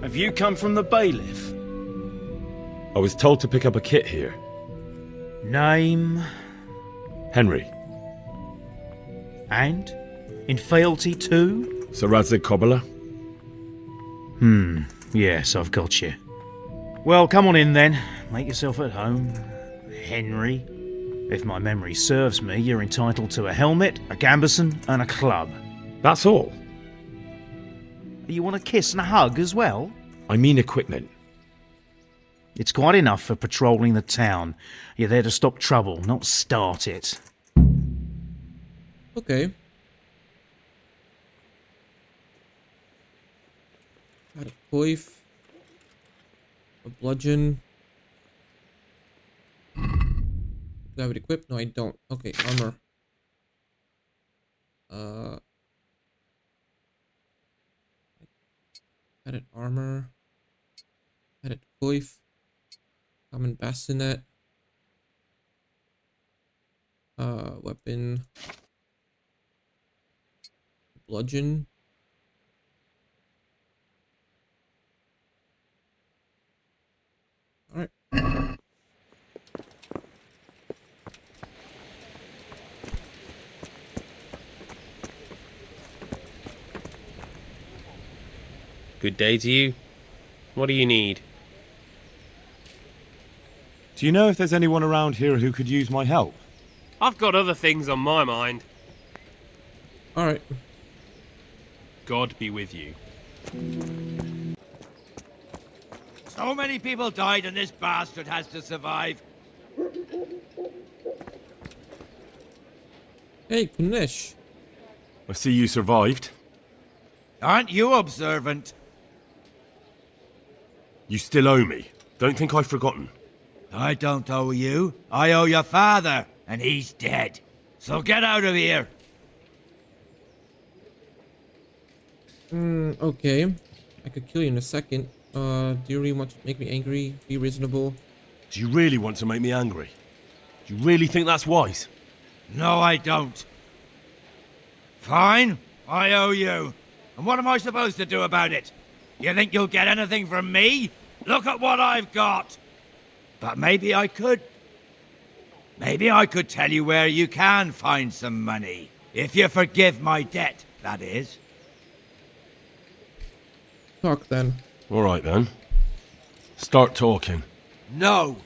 Have you come from the bailiff? I was told to pick up a kit here. Name? Henry. And? In fealty too? Sir Radzig Cobbler. Yes, I've got you. Well, come on in then. Make yourself at home. Henry. If my memory serves me, you're entitled to a helmet, a gambeson, and a club. That's all. You want a kiss and a hug as well? I mean equipment. It's quite enough for patrolling the town. You're there to stop trouble, not start it. Okay. Got a coif. A bludgeon. Do I have it equipped? No, I don't. Okay, armor. Added armor. Added coif. Common bassinet. Weapon. Bludgeon. Alright. Good day to you. What do you need? Do you know if there's anyone around here who could use my help? I've got other things on my mind. Alright. God be with you. So many people died and this bastard has to survive. Hey, Kunesh. I see you survived. Aren't you observant? You still owe me. Don't think I've forgotten. I don't owe you. I owe your father, and he's dead. So get out of here. Okay. I could kill you in a second. Do you really want to make me angry? Be reasonable. Do you really want to make me angry? Do you really think that's wise? No, I don't. Fine. I owe you. And what am I supposed to do about it? You think you'll get anything from me? Look at what I've got. But maybe I could. Maybe I could tell you where you can find some money. If you forgive my debt, that is. Talk then. All right then. Start talking. No.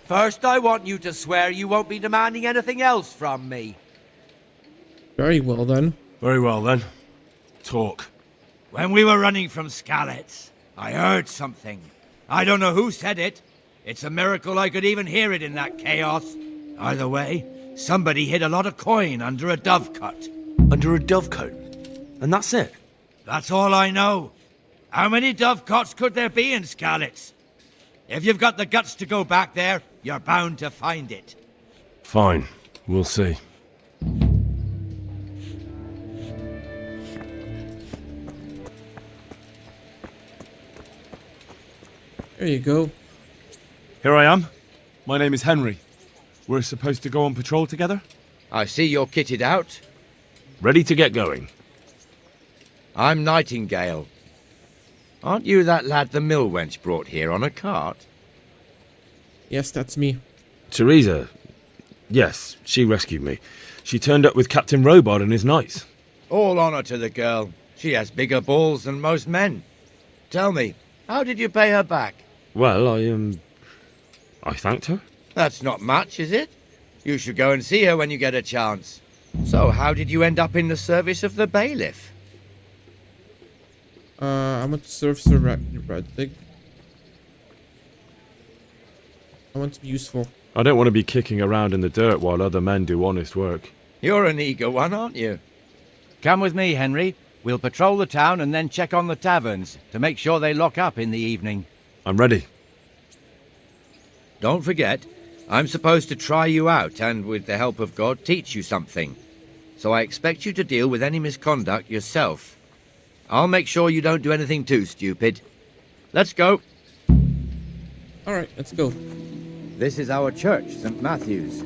First, I want you to swear you won't be demanding anything else from me. Very well then. Very well then. Talk. When we were running from Skalitz, I heard something. I don't know who said it. It's a miracle I could even hear it in that chaos. Either way, somebody hid a lot of coin under a dovecot. Under a dovecote? And that's it? That's all I know. How many dovecots could there be in Skalitz? If you've got the guts to go back there, you're bound to find it. Fine. We'll see. There you go. Here I am. My name is Henry. We're supposed to go on patrol together? I see you're kitted out. Ready to get going. I'm Nightingale. Aren't you that lad the mill wench brought here on a cart? Yes, that's me. Teresa. Yes, she rescued me. She turned up with Captain Robard and his knights. All honor to the girl. She has bigger balls than most men. Tell me, how did you pay her back? Well, I thanked her. That's not much, is it? You should go and see her when you get a chance. So, how did you end up in the service of the bailiff? I want to serve Sir Radzig. I want to be useful. I don't want to be kicking around in the dirt while other men do honest work. You're an eager one, aren't you? Come with me, Henry. We'll patrol the town and then check on the taverns to make sure they lock up in the evening. I'm ready. Don't forget, I'm supposed to try you out and, with the help of God, teach you something. So I expect you to deal with any misconduct yourself. I'll make sure you don't do anything too stupid. Let's go. Alright, let's go. This is our church, St. Matthew's.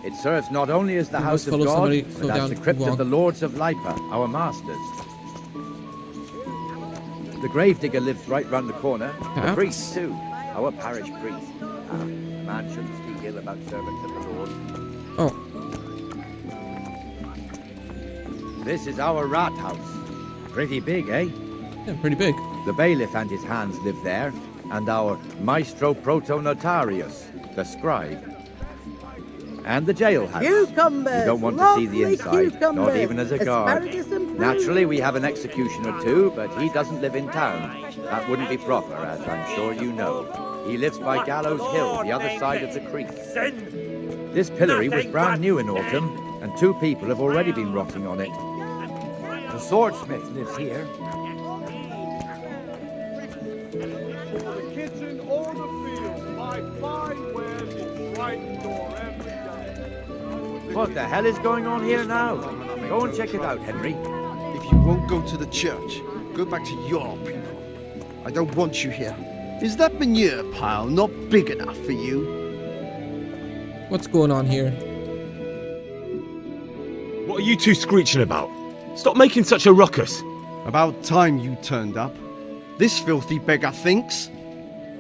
It serves not only as the We house must of follow God, somebody, but slow as down, the crypt walk. of the Lords of Lipa, our masters. The gravedigger lives right round the corner. The Perhaps. priest, too. Our parish priest. Man shouldn't speak ill about servants of the Lord. Oh, This is our rat house. Pretty big, eh? yeah, pretty big. The bailiff and his hands live there, and our maestro protonotarius, the scribe. And the jailhouse. Cucumbers, You don't want to see the lovely inside, not cucumbers, even as a guard. asparagus and prunes. Naturally, we have an executioner too, but he doesn't live in town. That wouldn't be proper, as I'm sure you know. He lives by Gallows Hill, the other side of the creek. This pillory was brand new in autumn, and 2 people have already been rotting on it. The swordsmith lives here. The kitchen or the field, my fine wares in right door every day. What the hell is going on here now? Go and check it out, Henry. If you won't go to the church, go back to your people. I don't want you here. Is that manure pile not big enough for you? What's going on here? What are you two screeching about? Stop making such a ruckus. About time you turned up. This filthy beggar thinks.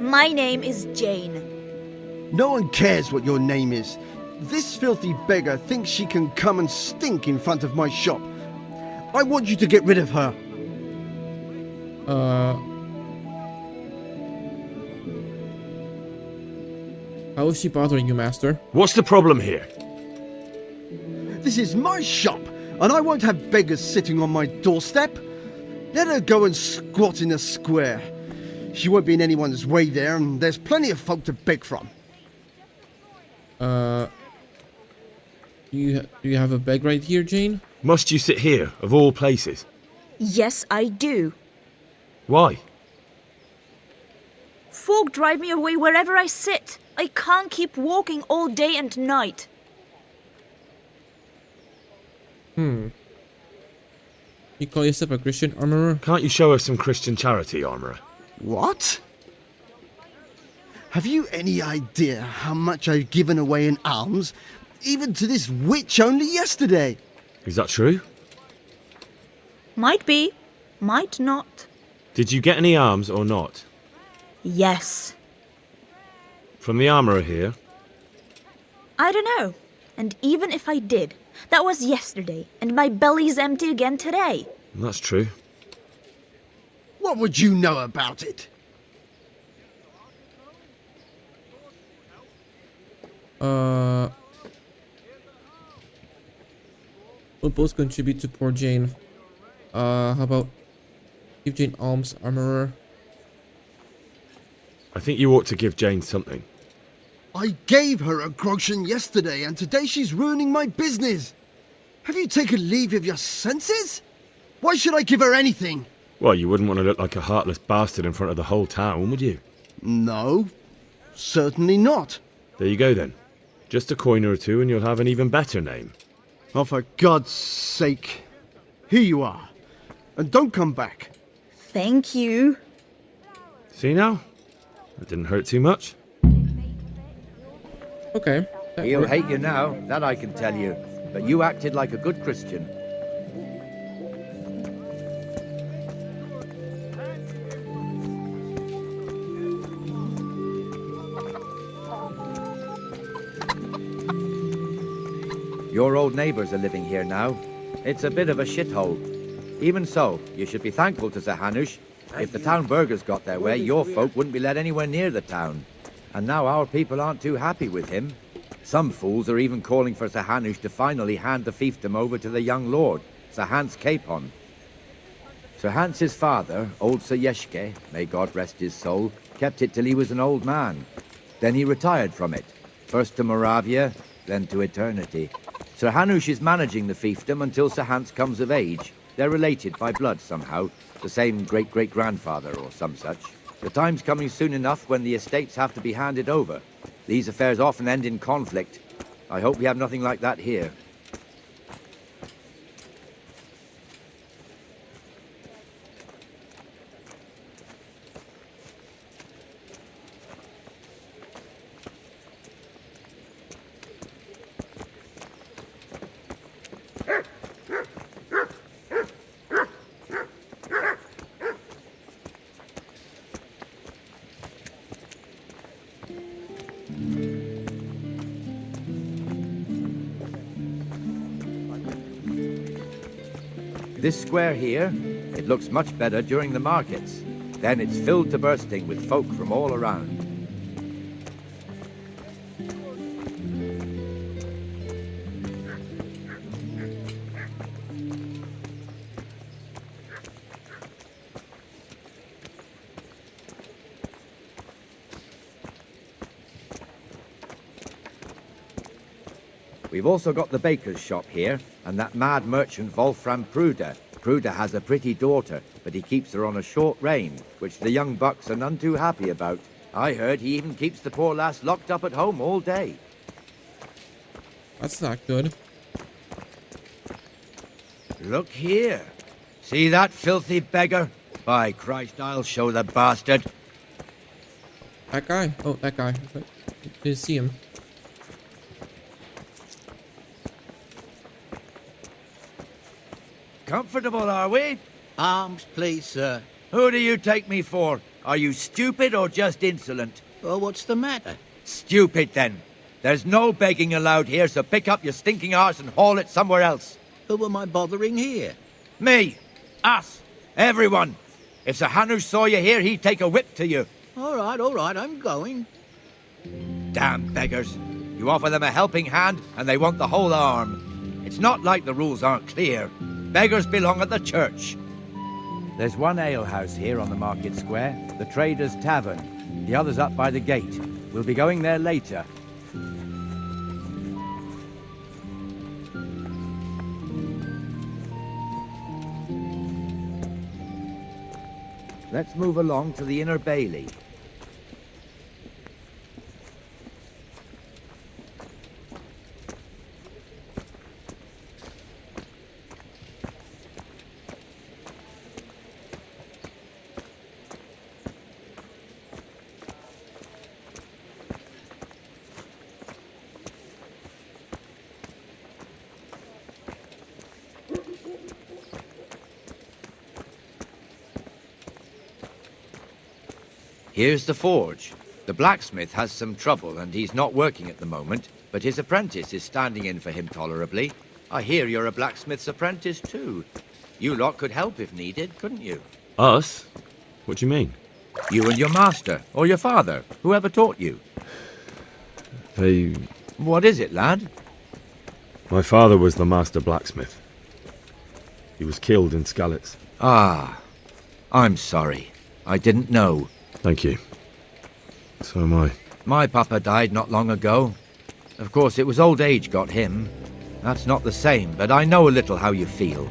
My name is Jane. No one cares what your name is. This filthy beggar thinks she can come and stink in front of my shop. I want you to get rid of her. How is she bothering you, master? What's the problem here? This is my shop, and I won't have beggars sitting on my doorstep. Let her go and squat in a square. She won't be in anyone's way there, and there's plenty of folk to beg from. Do you have a bag right here, Jane? Must you sit here, of all places? Yes, I do. Why? Folk drive me away wherever I sit. I can't keep walking all day and night. You call yourself a Christian armorer? Can't you show us some Christian charity, armourer? What? Have you any idea how much I've given away in alms, even to this witch only yesterday? Is that true? Might be, might not. Did you get any alms or not? Yes. From the armourer here? I don't know. And even if I did, that was yesterday, and my belly's empty again today. That's true. What would you know about it? We'll both contribute to poor Jane. How about give Jane alms, armorer? I think you ought to give Jane something. I gave her a groschen yesterday, and today she's ruining my business. Have you taken leave of your senses? Why should I give her anything? Well, you wouldn't want to look like a heartless bastard in front of the whole town, would you? No, certainly not. There you go then. Just a coin or two and you'll have an even better name. Oh, for God's sake. Here you are. And don't come back. Thank you. See now? That didn't hurt too much. Okay. that He'll worked. hate you now, that I can tell you. But you acted like a good Christian. Your old neighbours are living here now. It's a bit of a shithole. Even so, you should be thankful to Sir Hanush. If the town burghers got their way, your folk wouldn't be let anywhere near the town. And now our people aren't too happy with him. Some fools are even calling for Sir Hanush to finally hand the fiefdom over to the young lord, Sir Hans Capon. Sir Hans's father, old Sir Yeshke, may God rest his soul, kept it till he was an old man. Then he retired from it, first to Moravia, then to eternity. Sir Hanush is managing the fiefdom until Sir Hans comes of age. They're related by blood somehow, the same great-great-grandfather or some such. The time's coming soon enough when the estates have to be handed over. These affairs often end in conflict. I hope we have nothing like that here. This square here, it looks much better during the markets. Then it's filled to bursting with folk from all around. We've also got the baker's shop here, and that mad merchant Wolfram Pruder. Pruder has a pretty daughter, but he keeps her on a short rein, which the young bucks are none too happy about. I heard he even keeps the poor lass locked up at home all day. That's not good. Look here. See that filthy beggar? By Christ, I'll show the bastard. That guy? Oh, that guy. Didn't see him. Comfortable, are we? Arms, please, sir. Who do you take me for? Are you stupid or just insolent? Well, what's the matter? Stupid, then. There's no begging allowed here, so pick up your stinking arse and haul it somewhere else. Who am I bothering here? Me. Us. Everyone. If Sir Hanush saw you here, he'd take a whip to you. All right, I'm going. Damn beggars. You offer them a helping hand, and they want the whole arm. It's not like the rules aren't clear. Beggars belong at the church. There's one alehouse here on the market square, the Trader's Tavern. The other's up by the gate. We'll be going there later. Let's move along to the Inner Bailey. Here's the forge. The blacksmith has some trouble and he's not working at the moment, but his apprentice is standing in for him tolerably. I hear you're a blacksmith's apprentice too. You lot could help if needed, couldn't you? Us? What do you mean? You and your master, or your father, whoever taught you. They... What is it, lad? My father was the master blacksmith. He was killed in Skalitz. Ah, I'm sorry. I didn't know. Thank you. So am I. My papa died not long ago. Of course, it was old age got him. That's not the same, but I know a little how you feel.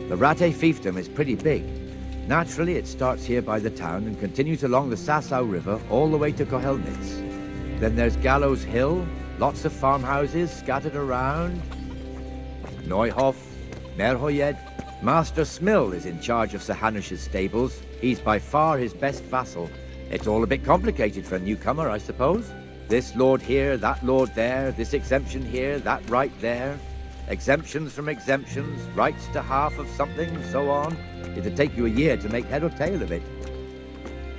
The Rate fiefdom is pretty big. Naturally, it starts here by the town and continues along the Sasau River all the way to Kohelnitz. Then there's Gallows Hill, lots of farmhouses scattered around. Neuhof, Merhoyed. Master Smill is in charge of Sir Hanush's stables. He's by far his best vassal. It's all a bit complicated for a newcomer, I suppose. This lord here, that lord there, this exemption here, that right there. Exemptions from exemptions, rights to half of something, so on. It'd take you a year to make head or tail of it.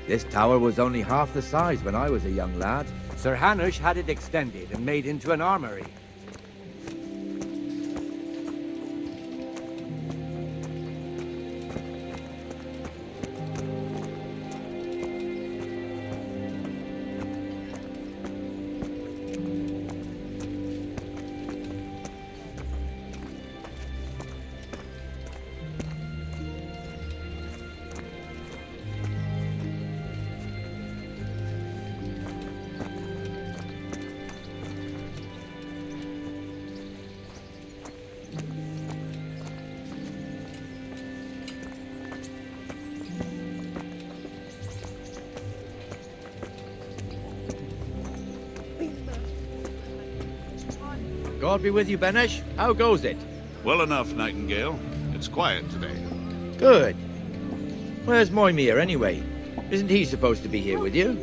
This tower was only half the size when I was a young lad. Sir Hanush had it extended and made into an armory. God be with you, Benesh. How goes it? Well enough, Nightingale. It's quiet today. Good. Where's Moimir, anyway? Isn't he supposed to be here with you?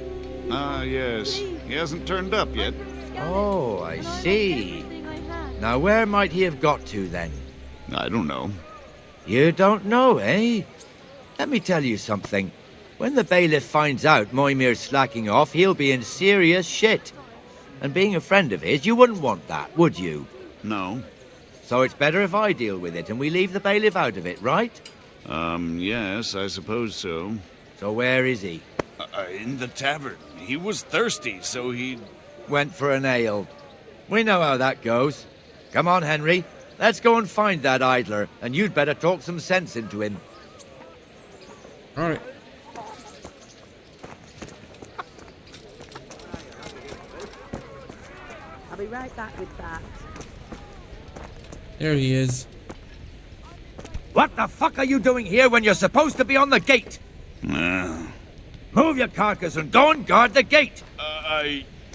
Ah, yes. He hasn't turned up yet. Oh, I see. Now, where might he have got to, then? I don't know. You don't know, eh? Let me tell you something. When the bailiff finds out Moimir's slacking off, he'll be in serious shit. And being a friend of his, you wouldn't want that, would you? No. So it's better if I deal with it and we leave the bailiff out of it, right? Yes, I suppose so. So where is he? In the tavern. He was thirsty, so he... Went for an ale. We know how that goes. Come on, Henry. Let's go and find that idler, and you'd better talk some sense into him. Alright. I'll be right back with that. There he is. What the fuck are you doing here when you're supposed to be on the gate? Move your carcass and go and guard the gate.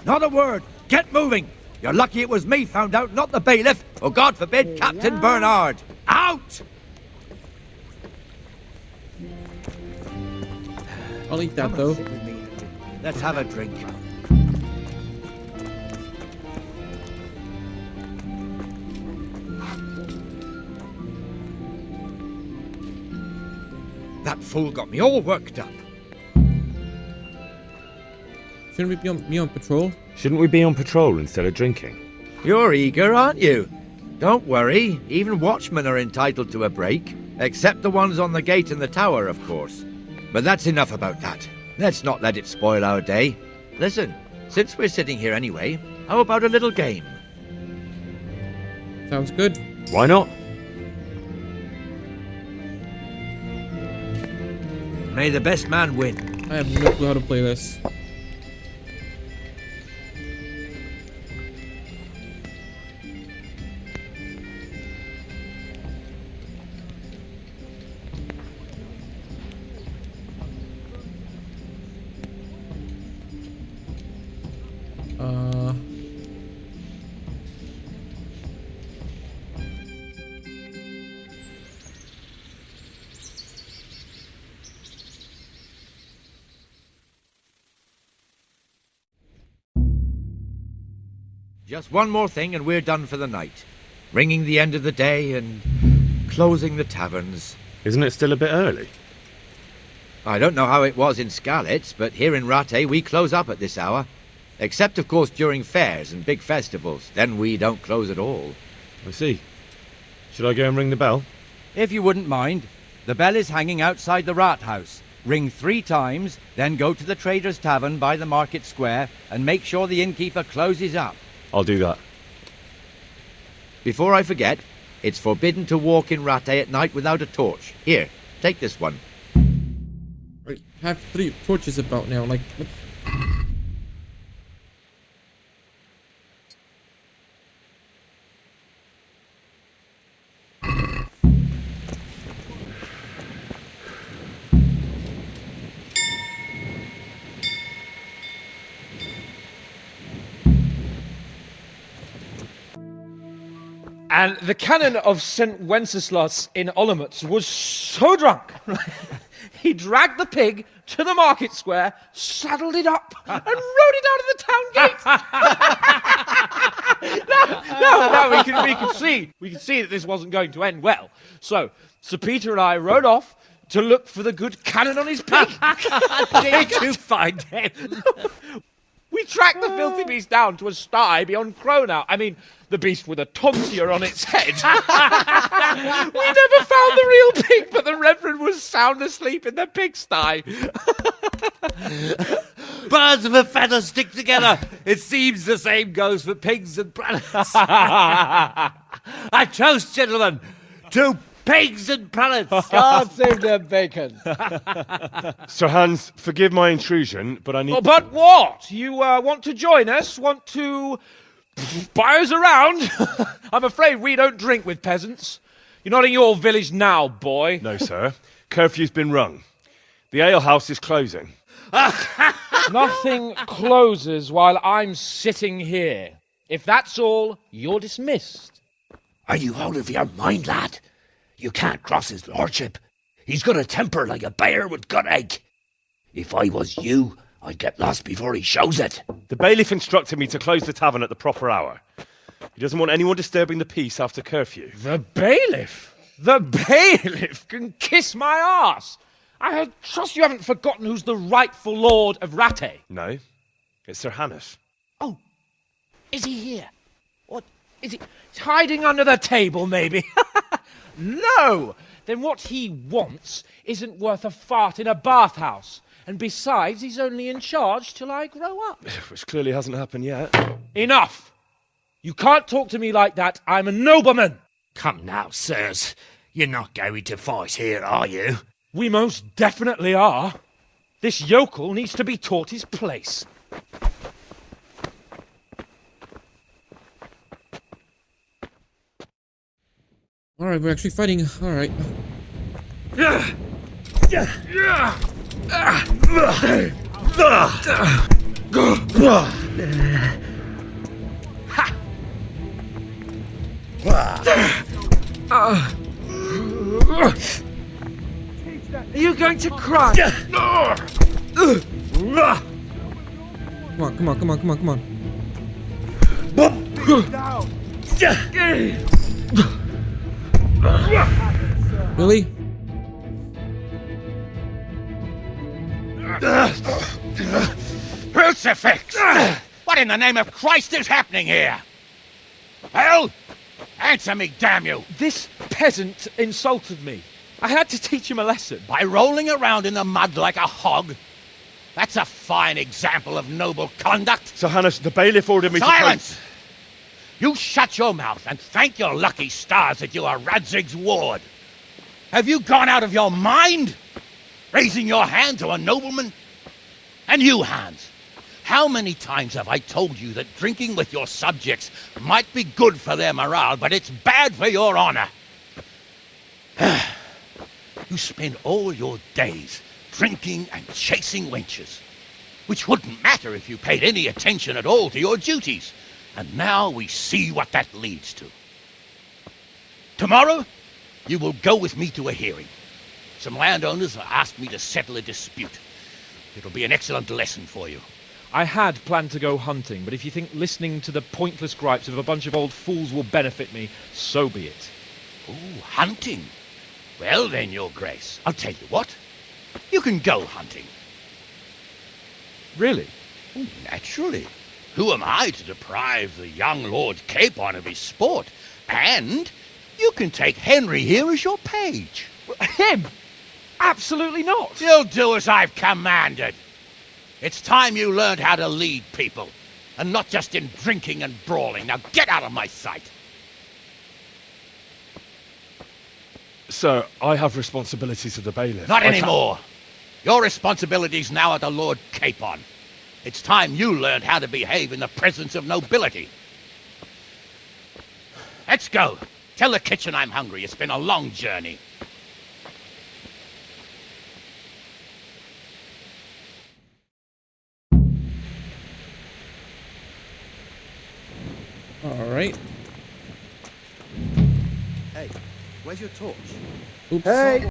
Not a word. Get moving. You're lucky it was me found out, not the bailiff, or God forbid, Captain Bernard. Out! I'll eat that though. Let's have a drink. That fool got me all worked up. Shouldn't we be on patrol? Shouldn't we be on patrol instead of drinking? You're eager, aren't you? Don't worry, even watchmen are entitled to a break. Except the ones on the gate and the tower, of course. But that's enough about that. Let's not let it spoil our day. Listen, since we're sitting here anyway, how about a little game? Sounds good. Why not? May the best man win. I have no clue how to play this. Just one more thing and we're done for the night. Ringing the end of the day and closing the taverns. Isn't it still a bit early? I don't know how it was in Skalitz, but here in Rattay we close up at this hour. Except, of course, during fairs and big festivals. Then we don't close at all. I see. Should I go and ring the bell? If you wouldn't mind, the bell is hanging outside the Rathaus. Ring 3 times, then go to the Trader's Tavern by the Market Square and make sure the innkeeper closes up. I'll do that. Before I forget, it's forbidden to walk in Rattay at night without a torch. Here, take this one. I have 3 torches about now, like... And the canon of St. Wenceslas in Olomouc was so drunk, he dragged the pig to the market square, saddled it up, and rode it out of the town gate. No, we could see that this wasn't going to end well. So, Sir Peter and I rode off to look for the good canon on his pig. Did you find him? We tracked the filthy beast down to a sty beyond Cronau. I mean, the beast with a tonsure on its head. We never found the real pig, but the Reverend was sound asleep in the pigsty. Birds of a feather stick together. It seems the same goes for pigs and planets. I toast, gentlemen, to pigs and planets. God save their bacon. Sir Hans, forgive my intrusion, but I need... Oh, but what? You want to join us? Want to buy us around? I'm afraid we don't drink with peasants. You're not in your village now, boy. No, sir. Curfew's been rung. The alehouse is closing. Nothing closes while I'm sitting here. If that's all, you're dismissed. Are you out of your mind, lad? You can't cross his lordship. He's got a temper like a bear with gut ache. If I was you, I'd get lost before he shows it. The bailiff instructed me to close the tavern at the proper hour. He doesn't want anyone disturbing the peace after curfew. The bailiff? The bailiff can kiss my arse. I trust you haven't forgotten who's the rightful lord of Rattay. No, it's Sir Hannes. Oh, is he here? What, is he hiding under the table, maybe? No! Then what he wants isn't worth a fart in a bathhouse. And besides, he's only in charge till I grow up. Which clearly hasn't happened yet. Enough! You can't talk to me like that. I'm a nobleman. Come now, sirs. You're not going to fight here, are you? We most definitely are. This yokel needs to be taught his place. Alright, we're actually fighting. Alright. Are you going to cry? Come on, come on, come on, come on, come on. Really? Crucifix! What in the name of Christ is happening here? Hell? Answer me, damn you! This peasant insulted me. I had to teach him a lesson. By rolling around in the mud like a hog? That's a fine example of noble conduct. Sir Hannes, the bailiff ordered me Silence! You shut your mouth and thank your lucky stars that you are Radzig's ward. Have you gone out of your mind? Raising your hand to a nobleman? And you, Hans, how many times have I told you that drinking with your subjects might be good for their morale, but it's bad for your honor? You spend all your days drinking and chasing wenches, which wouldn't matter if you paid any attention at all to your duties. And now we see what that leads to. Tomorrow, you will go with me to a hearing. Some landowners have asked me to settle a dispute. It'll be an excellent lesson for you. I had planned to go hunting, but if you think listening to the pointless gripes of a bunch of old fools will benefit me, so be it. Oh, hunting? Well then, Your Grace, I'll tell you what. You can go hunting. Really? Oh, naturally. Who am I to deprive the young Lord Capon of his sport? And you can take Henry here as your page. Him? Absolutely not. You'll do as I've commanded. It's time you learned how to lead people, and not just in drinking and brawling. Now get out of my sight. Sir, I have responsibilities of the bailiff. Not anymore. Your responsibilities now are the Lord Capon. It's time you learned how to behave in the presence of nobility. Let's go. Tell the kitchen I'm hungry. It's been a long journey. Alright. Hey, where's your torch? Oops. Hey!